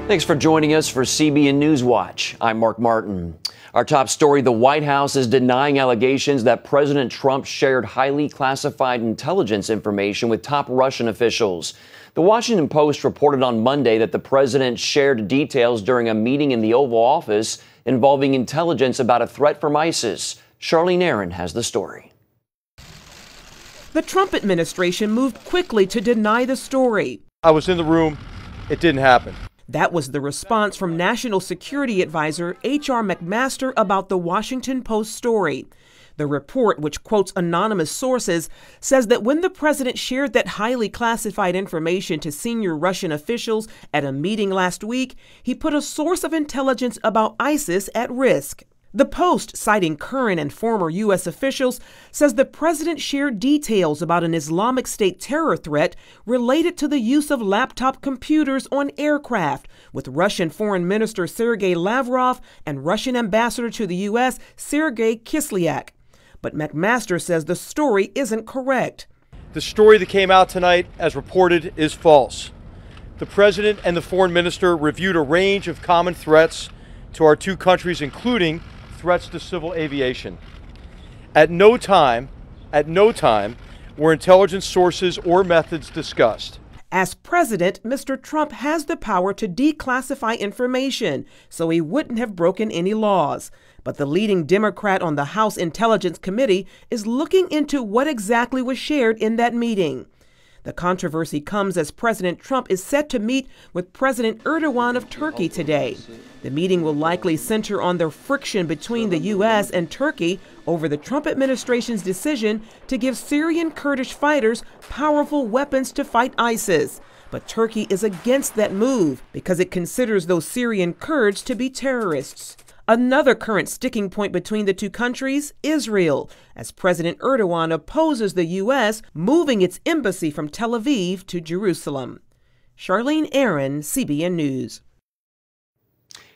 Thanks for joining us for CBN NewsWatch. I'm Mark Martin. Our top story, the White House is denying allegations that President Trump shared highly classified intelligence information with top Russian officials. The Washington Post reported on Monday that the president shared details during a meeting in the Oval Office involving intelligence about a threat from ISIS. Charlene Aaron has the story. The Trump administration moved quickly to deny the story. I was in the room. It didn't happen. That was the response from National Security Advisor H.R. McMaster about the Washington Post story. The report, which quotes anonymous sources, says that when the president shared that highly classified information to senior Russian officials at a meeting last week, he put a source of intelligence about ISIS at risk. The Post, citing current and former U.S. officials, says the president shared details about an Islamic State terror threat related to the use of laptop computers on aircraft with Russian Foreign Minister Sergei Lavrov and Russian Ambassador to the U.S. Sergei Kislyak. But McMaster says the story isn't correct. The story that came out tonight, as reported, is false. The president and the foreign minister reviewed a range of common threats to our two countries, including threats to civil aviation. At no time were intelligence sources or methods discussed. As president, Mr. Trump has the power to declassify information, so he wouldn't have broken any laws. But the leading Democrat on the House Intelligence Committee is looking into what exactly was shared in that meeting. The controversy comes as President Trump is set to meet with President Erdogan of Turkey today. The meeting will likely center on the friction between the U.S. and Turkey over the Trump administration's decision to give Syrian Kurdish fighters powerful weapons to fight ISIS. But Turkey is against that move because it considers those Syrian Kurds to be terrorists. Another current sticking point between the two countries, Israel, as President Erdogan opposes the U.S. moving its embassy from Tel Aviv to Jerusalem. Charlene Aaron, CBN News.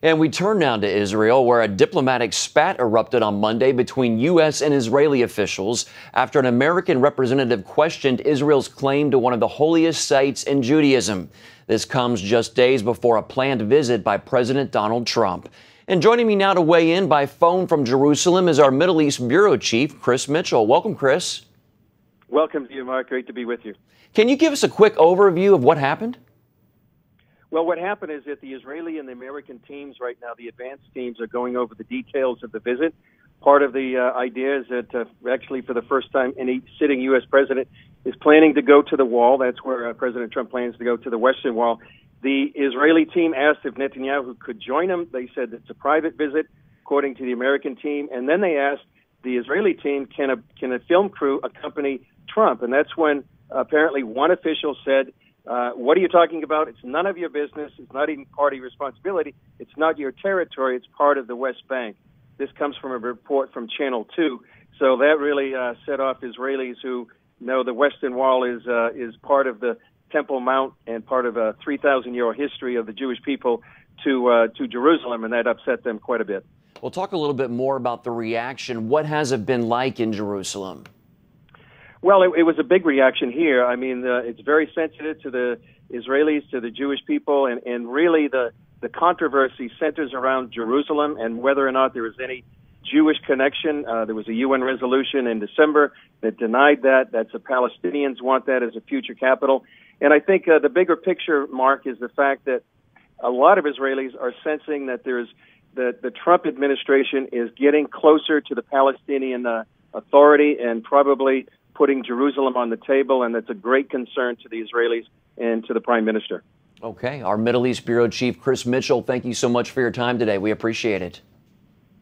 And we turn now to Israel, where a diplomatic spat erupted on Monday between U.S. and Israeli officials after an American representative questioned Israel's claim to one of the holiest sites in Judaism. This comes just days before a planned visit by President Donald Trump. And joining me now to weigh in by phone from Jerusalem is our Middle East Bureau Chief, Chris Mitchell. Welcome, Chris. Welcome to you, Mark. Great to be with you. Can you give us a quick overview of what happened? Well, what happened is that the Israeli and the American teams right now, the advanced teams, are going over the details of the visit. Part of the idea is that actually for the first time any sitting U.S. president is planning to go to the wall. That's where President Trump plans to go, to the Western Wall. The Israeli team asked if Netanyahu could join them. They said it's a private visit, according to the American team. And then they asked the Israeli team, can a film crew accompany Trump? And that's when apparently one official said, what are you talking about? It's none of your business. It's not even party responsibility. It's not your territory. It's part of the West Bank. This comes from a report from Channel 2. So that really set off Israelis who know the Western Wall is part of the Temple Mount and part of a 3,000-year history of the Jewish people to Jerusalem, and that upset them quite a bit. We'll talk a little bit more about the reaction. What has it been like in Jerusalem? Well, it was a big reaction here. I mean, it's very sensitive to the Israelis, to the Jewish people, and really the controversy centers around Jerusalem and whether or not there is any Jewish connection. There was a UN resolution in December that denied that. That's the Palestinians want that as a future capital. And I think the bigger picture, Mark, is the fact that a lot of Israelis are sensing that the Trump administration is getting closer to the Palestinian Authority and probably putting Jerusalem on the table, and that's a great concern to the Israelis and to the Prime Minister. Okay. Our Middle East Bureau Chief, Chris Mitchell, thank you so much for your time today. We appreciate it.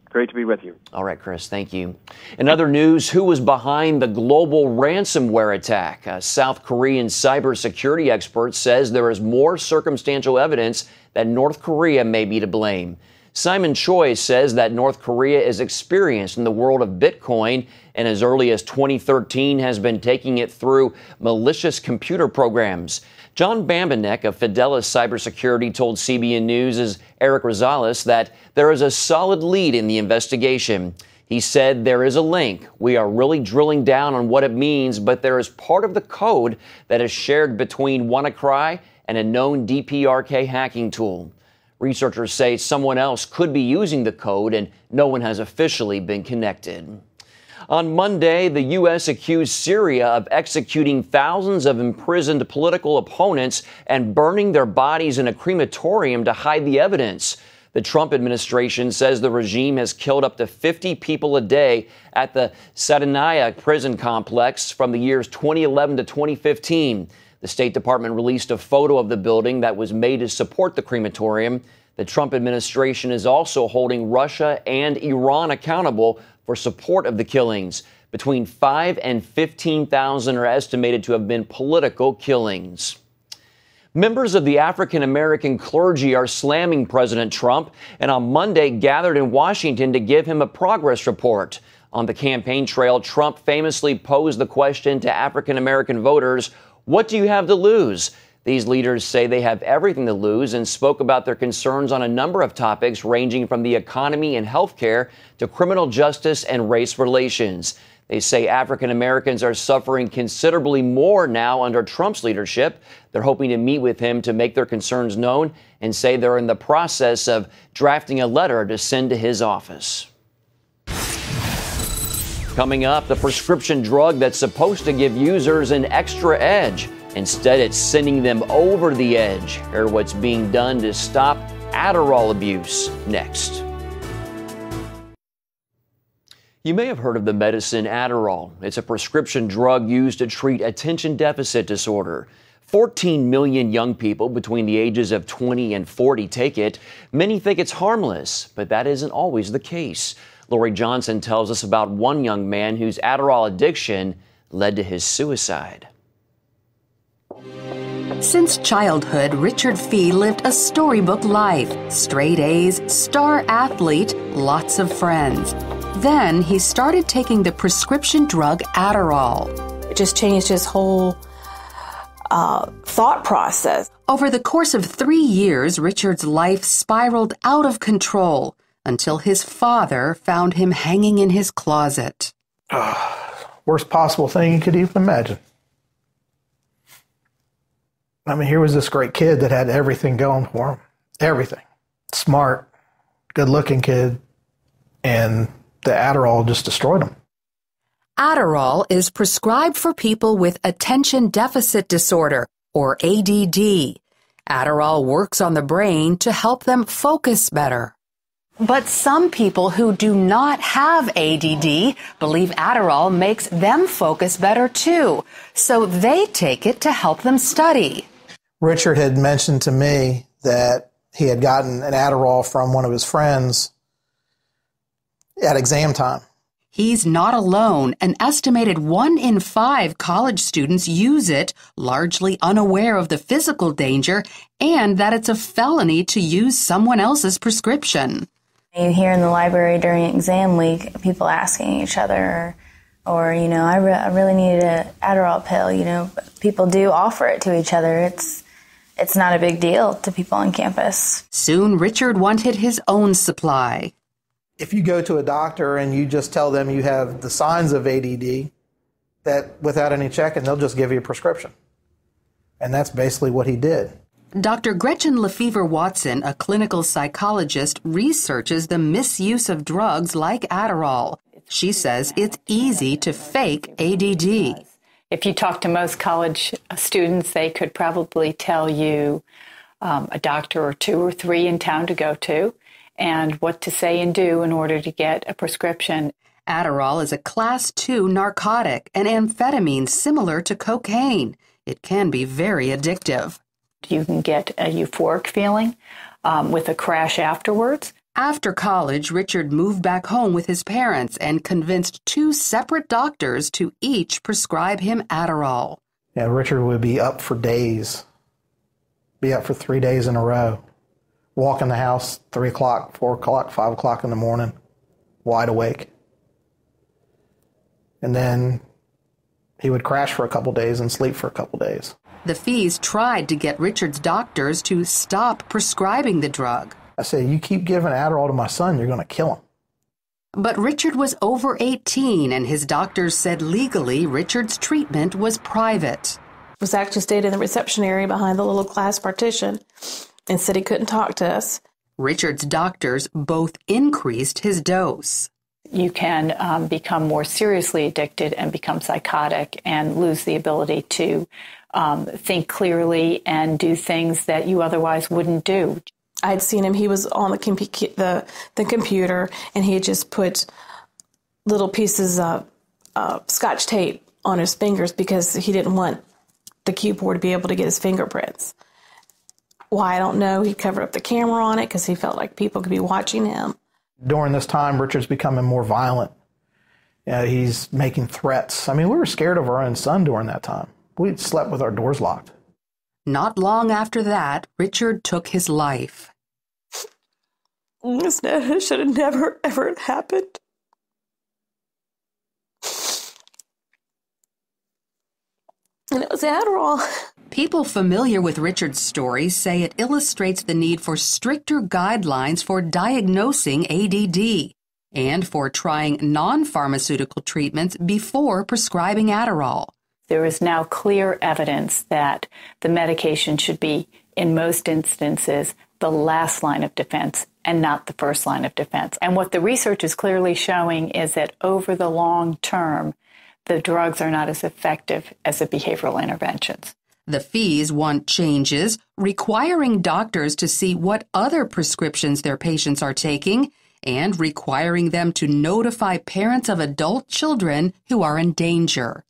Great to be with you. All right, Chris, thank you. In other news, who was behind the global ransomware attack? A South Korean cybersecurity expert says there is more circumstantial evidence that North Korea may be to blame. Simon Choi says that North Korea is experienced in the world of Bitcoin and as early as 2013 has been taking it through malicious computer programs. John Bambanek of Fidelis Cybersecurity told CBN News' Eric Rosales that there is a solid lead in the investigation. He said there is a link. We are really drilling down on what it means, but there is part of the code that is shared between WannaCry and a known DPRK hacking tool. Researchers say someone else could be using the code, and no one has officially been connected. On Monday, the U.S. accused Syria of executing thousands of imprisoned political opponents and burning their bodies in a crematorium to hide the evidence. The Trump administration says the regime has killed up to 50 people a day at the Sadanaya prison complex from the years 2011 to 2015. The State Department released a photo of the building that was made to support the crematorium. The Trump administration is also holding Russia and Iran accountable for support of the killings. Between 5,000 and 15,000 are estimated to have been political killings. Members of the African American clergy are slamming President Trump and on Monday gathered in Washington to give him a progress report. On the campaign trail, Trump famously posed the question to African American voters, "What do you have to lose?" These leaders say they have everything to lose and spoke about their concerns on a number of topics ranging from the economy and health care to criminal justice and race relations. They say African Americans are suffering considerably more now under Trump's leadership. They're hoping to meet with him to make their concerns known and say they're in the process of drafting a letter to send to his office. Coming up, the prescription drug that's supposed to give users an extra edge. Instead, it's sending them over the edge. Hear what's being done to stop Adderall abuse next. You may have heard of the medicine Adderall. It's a prescription drug used to treat attention deficit disorder. 14 million young people between the ages of 20 and 40 take it. Many think it's harmless, but that isn't always the case. Lori Johnson tells us about one young man whose Adderall addiction led to his suicide. Since childhood, Richard Fee lived a storybook life. Straight A's, star athlete, lots of friends. Then he started taking the prescription drug Adderall. It just changed his whole thought process. Over the course of 3 years, Richard's life spiraled out of control until his father found him hanging in his closet. Worst possible thing you could even imagine. I mean, here was this great kid that had everything going for him. Everything. Smart, good-looking kid, and the Adderall just destroyed him. Adderall is prescribed for people with attention deficit disorder, or ADD. Adderall works on the brain to help them focus better. But some people who do not have ADD believe Adderall makes them focus better too, so they take it to help them study. Richard had mentioned to me that he had gotten an Adderall from one of his friends at exam time. He's not alone. An estimated 1 in 5 college students use it, largely unaware of the physical danger and that it's a felony to use someone else's prescription. You hear in the library during exam week people asking each other, or I really need an Adderall pill. People do offer it to each other. It's not a big deal to people on campus. Soon, Richard wanted his own supply. If you go to a doctor and you just tell them you have the signs of ADD, that without any checking, they'll just give you a prescription. And that's basically what he did. Dr. Gretchen Lefevre-Watson, a clinical psychologist, researches the misuse of drugs like Adderall. She says it's easy to fake ADD. If you talk to most college students, they could probably tell you a doctor or 2 or 3 in town to go to and what to say and do in order to get a prescription. Adderall is a Class 2 narcotic, an amphetamine similar to cocaine. It can be very addictive. You can get a euphoric feeling with a crash afterwards. After college, Richard moved back home with his parents and convinced 2 separate doctors to each prescribe him Adderall. Yeah, Richard would be up for days, be up for 3 days in a row, walk in the house 3 o'clock, 4 o'clock, 5 o'clock in the morning, wide awake. And then he would crash for a couple days and sleep for a couple days. The Fees tried to get Richard's doctors to stop prescribing the drug. I said, you keep giving Adderall to my son, you're going to kill him. But Richard was over 18, and his doctors said legally Richard's treatment was private. Was actually stayed in the reception area behind the little class partition and said he couldn't talk to us. Richard's doctors both increased his dose. You can become more seriously addicted and become psychotic and lose the ability to think clearly and do things that you otherwise wouldn't do. I'd seen him. He was on the computer, and he had just put little pieces of Scotch tape on his fingers because he didn't want the keyboard to be able to get his fingerprints. Why, I don't know. He covered up the camera on it because he felt like people could be watching him. During this time, Richard's becoming more violent. He's making threats. I mean, we were scared of our own son during that time. We slept with our doors locked. Not long after that, Richard took his life. This should have never, ever happened. And it was Adderall. People familiar with Richard's story say it illustrates the need for stricter guidelines for diagnosing ADD and for trying non-pharmaceutical treatments before prescribing Adderall. There is now clear evidence that the medication should be, in most instances, the last line of defense and not the first line of defense. And what the research is clearly showing is that over the long term, the drugs are not as effective as the behavioral interventions. The fees want changes, requiring doctors to see what other prescriptions their patients are taking and requiring them to notify parents of adult children who are in danger.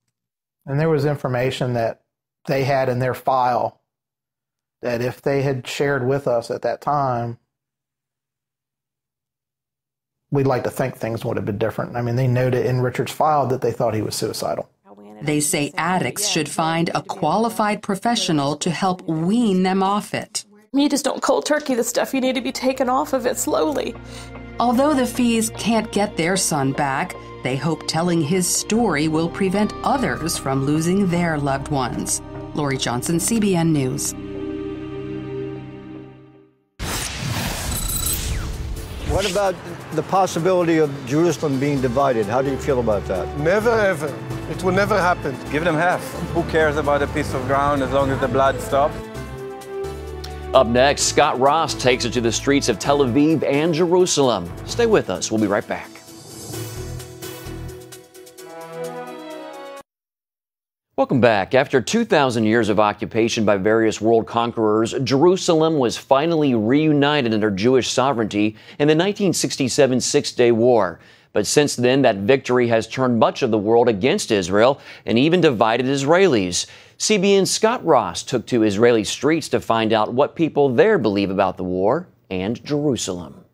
And there was information that they had in their file that if they had shared with us at that time, we'd like to think things would have been different. I mean, they noted in Richard's file that they thought he was suicidal. They say addicts should find a qualified professional to help wean them off it. You just don't cold turkey the stuff. You need to be taken off of it slowly. Although the fees can't get their son back, they hope telling his story will prevent others from losing their loved ones. Lori Johnson, CBN News. What about the possibility of Jerusalem being divided? How do you feel about that? Never, ever. It will never happen. Give them half. Who cares about a piece of ground as long as the blood stops? Up next, Scott Ross takes us to the streets of Tel Aviv and Jerusalem. Stay with us. We'll be right back. Welcome back. After 2,000 years of occupation by various world conquerors, Jerusalem was finally reunited under Jewish sovereignty in the 1967 Six-Day War. But since then, that victory has turned much of the world against Israel and even divided Israelis. CBN's Scott Ross took to Israeli streets to find out what people there believe about the war and Jerusalem.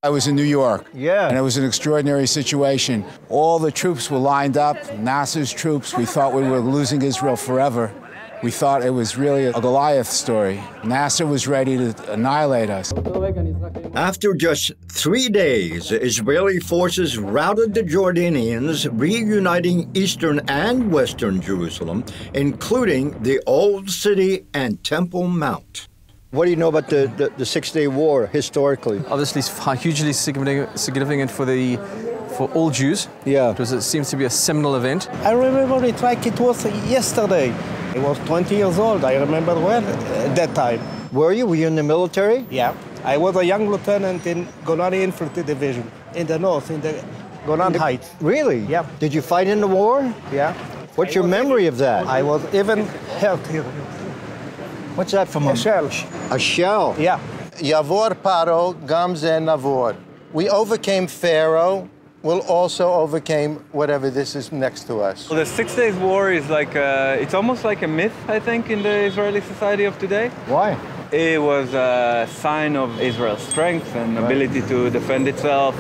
I was in New York, yeah, and it was an extraordinary situation. All the troops were lined up, Nasser's troops. We thought we were losing Israel forever. We thought it was really a Goliath story. Nasser was ready to annihilate us. After just 3 days, Israeli forces routed the Jordanians, reuniting eastern and western Jerusalem, including the Old City and Temple Mount. What do you know about the Six-Day War historically? Obviously, it's hugely significant for all Jews. Yeah. Because it seems to be a seminal event. I remember it like it was yesterday. I was 20 years old. I remember well at that time. Were you? Were you in the military? Yeah. I was a young lieutenant in Golani Infantry Division in the north, in the Golan Heights. Really? Yeah. Did you fight in the war? Yeah. What's your memory of that? I was even hurt here. What's that from? A shell. A shell? Yeah. Yavor Paro, Gam Ze Navor. We overcame Pharaoh. We'll also overcame whatever this is next to us. Well, the 6 Days War is like it's almost like a myth, I think, in the Israeli society of today. Why? It was a sign of Israel's strength and ability to defend itself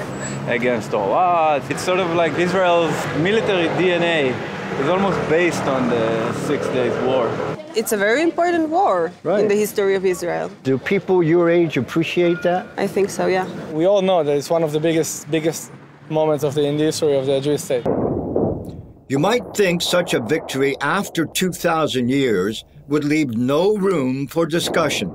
against all odds. It's sort of like Israel's military DNA is almost based on the 6 Days War. It's a very important war in the history of Israel. Do people your age appreciate that? I think so, yeah. We all know that it's one of the biggest moments in the history of the Jewish state. You might think such a victory after 2,000 years would leave no room for discussion.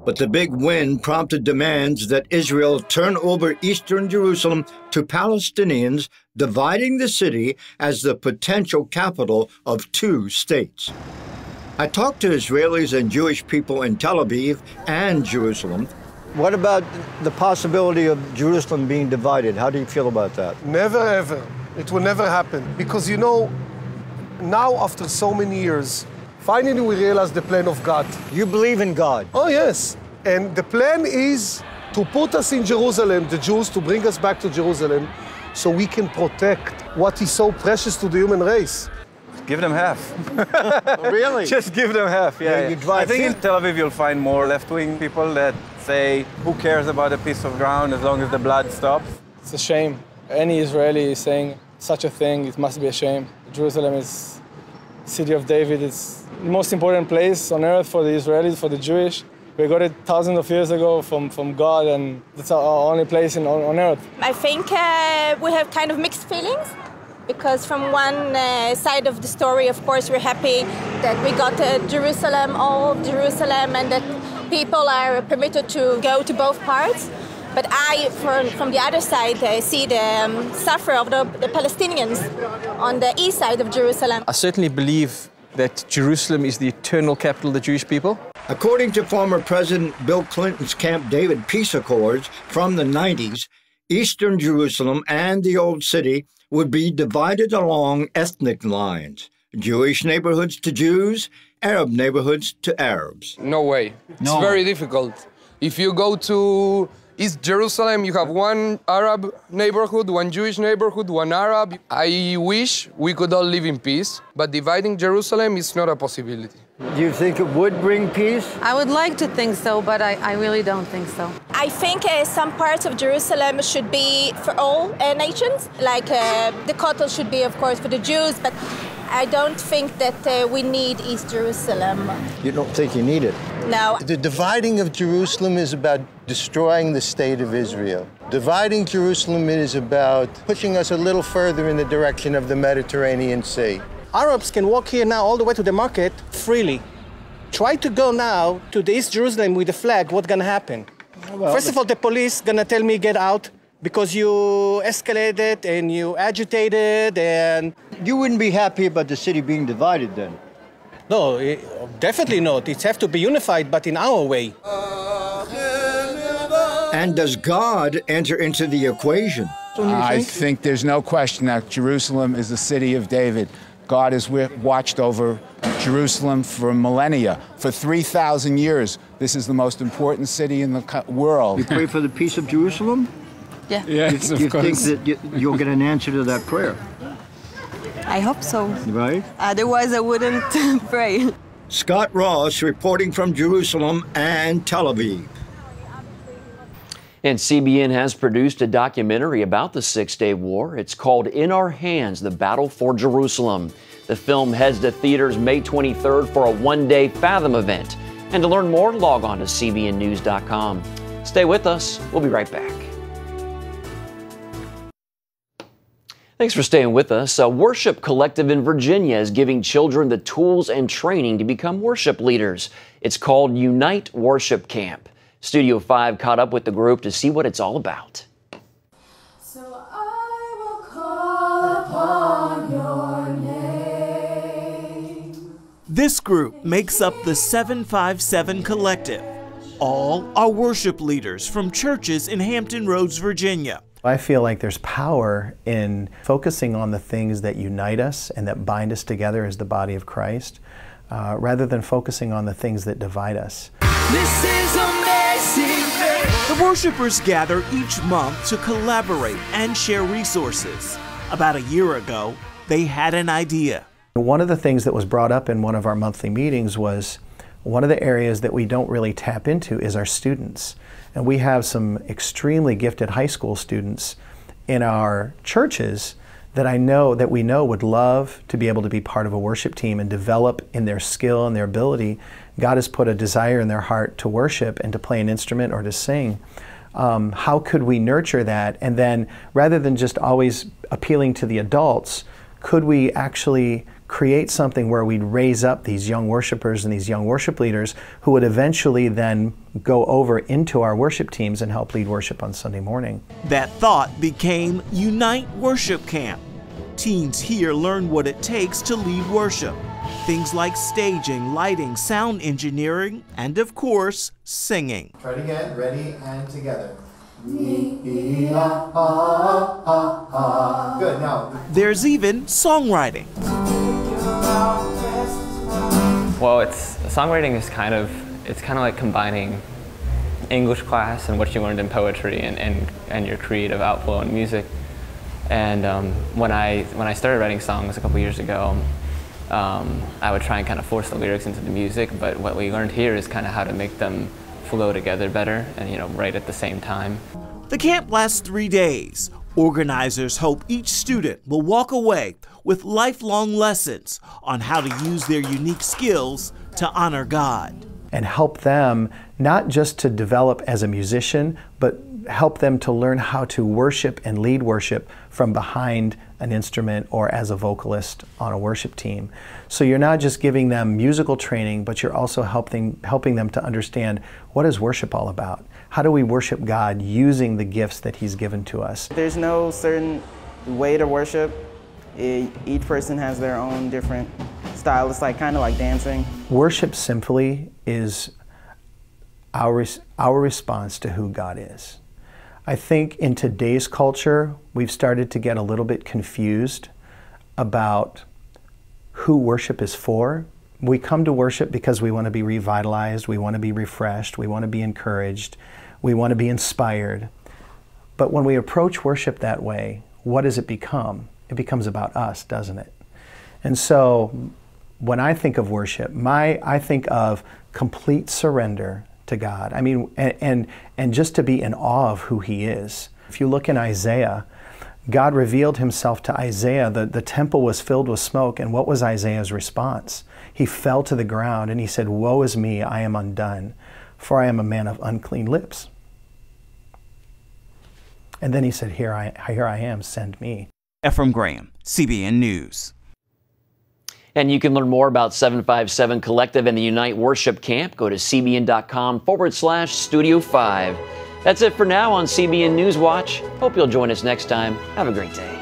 But the big win prompted demands that Israel turn over eastern Jerusalem to Palestinians, dividing the city as the potential capital of two states. I talked to Israelis and Jewish people in Tel Aviv and Jerusalem. What about the possibility of Jerusalem being divided? How do you feel about that? Never, ever. It will never happen. Because, you know, now after so many years, finally we realize the plan of God. You believe in God? Oh, yes. And the plan is to put us in Jerusalem, the Jews, to bring us back to Jerusalem, so we can protect what is so precious to the human race. Give them half. Really? Just give them half, yeah. You drive I think in Tel Aviv you'll find more left-wing people that say, who cares about a piece of ground as long as the blood stops? It's a shame. Any Israeli is saying such a thing, it must be a shame. Jerusalem is city of David. It's the most important place on earth for the Israelis, for the Jewish. We got it thousands of years ago from God, and it's our only place on earth. I think we have kind of mixed feelings, because from one side of the story, of course, we're happy that we got Jerusalem, all of Jerusalem, and that people are permitted to go to both parts. But I, from the other side, see the suffer of the Palestinians on the east side of Jerusalem. I certainly believe that Jerusalem is the eternal capital of the Jewish people. According to former President Bill Clinton's Camp David peace accords from the 90s, Eastern Jerusalem and the Old City would be divided along ethnic lines, Jewish neighborhoods to Jews, Arab neighborhoods to Arabs. No way. It's very difficult. If you go to East Jerusalem, you have one Arab neighborhood, one Jewish neighborhood, one Arab. I wish we could all live in peace, but dividing Jerusalem is not a possibility. Do you think it would bring peace? I would like to think so, but I really don't think so. I think some parts of Jerusalem should be for all nations, like the Kotel should be, of course, for the Jews, but I don't think that we need East Jerusalem. You don't think you need it? No. The dividing of Jerusalem is about destroying the state of Israel. Dividing Jerusalem is about pushing us a little further in the direction of the Mediterranean Sea. Arabs can walk here now all the way to the market freely. Try to go now to the East Jerusalem with the flag, what's gonna happen? Well, first of all, the police gonna tell me get out because you escalated and you agitated and... You wouldn't be happy about the city being divided then? No, definitely not. It has to be unified, but in our way. And does God enter into the equation? I think there's no question that Jerusalem is the city of David. God has watched over Jerusalem for millennia. For 3,000 years, this is the most important city in the world. You pray for the peace of Jerusalem? Yeah. Yes, Do you think that you'll get an answer to that prayer? I hope so. Right? Otherwise, I wouldn't pray. Scott Ross reporting from Jerusalem and Tel Aviv. And CBN has produced a documentary about the Six-Day War. It's called In Our Hands, The Battle for Jerusalem. The film heads to theaters May 23rd for a one-day Fathom event. And to learn more, log on to cbnnews.com. Stay with us. We'll be right back. Thanks for staying with us. A worship collective in Virginia is giving children the tools and training to become worship leaders. It's called Unite Worship Camp. Studio 5 caught up with the group to see what it's all about. So I will call upon your name. This group makes up the 757 Collective. All are worship leaders from churches in Hampton Roads, Virginia. I feel like there's power in focusing on the things that unite us and that bind us together as the body of Christ, rather than focusing on the things that divide us. This is amazing. The worshipers gather each month to collaborate and share resources. About a year ago, they had an idea. One of the things that was brought up in one of our monthly meetings was one of the areas that we don't really tap into is our students. And we have some extremely gifted high school students in our churches that we know would love to be able to be part of a worship team and develop in their skill and their ability. God has put a desire in their heart to worship and to play an instrument or to sing. How could we nurture that? And then rather than just always appealing to the adults, could we actually create something where we'd raise up these young worshipers and these young worship leaders who would eventually then go over into our worship teams and help lead worship on Sunday morning? That thought became Unite Worship Camp. Teens here learn what it takes to lead worship. Things like staging, lighting, sound engineering, and of course, singing. Try it again. Ready and together. Good. Now. There's even songwriting. Well, songwriting is kind of like combining English class and what you learned in poetry and your creative outflow in music. And when I started writing songs a couple years ago, I would try and kind of force the lyrics into the music, but what we learned here is kind of how to make them flow together better and write at the same time. The camp lasts 3 days. Organizers hope each student will walk away with lifelong lessons on how to use their unique skills to honor God. And help them not just to develop as a musician, but help them to learn how to worship and lead worship from behind an instrument or as a vocalist on a worship team. So you're not just giving them musical training, but you're also helping them to understand, what is worship all about? How do we worship God using the gifts that He's given to us? There's no certain way to worship. Each person has their own different style. It's kind of like dancing. Worship simply is our response to who God is. I think in today's culture, we've started to get a little bit confused about who worship is for. We come to worship because we want to be revitalized, we want to be refreshed, we want to be encouraged, we want to be inspired. But when we approach worship that way, what does it become? It becomes about us, doesn't it? And so when I think of worship, I think of complete surrender to God. I mean, and just to be in awe of who He is. If you look in Isaiah, God revealed Himself to Isaiah. The temple was filled with smoke, and what was Isaiah's response? He fell to the ground and he said, "Woe is me, I am undone, for I am a man of unclean lips." And then he said, Here I am, send me. Ephraim Graham, CBN News. And you can learn more about 757 Collective and the Unite Worship Camp. Go to cbn.com/Studio 5. That's it for now on CBN NewsWatch. Hope you'll join us next time. Have a great day.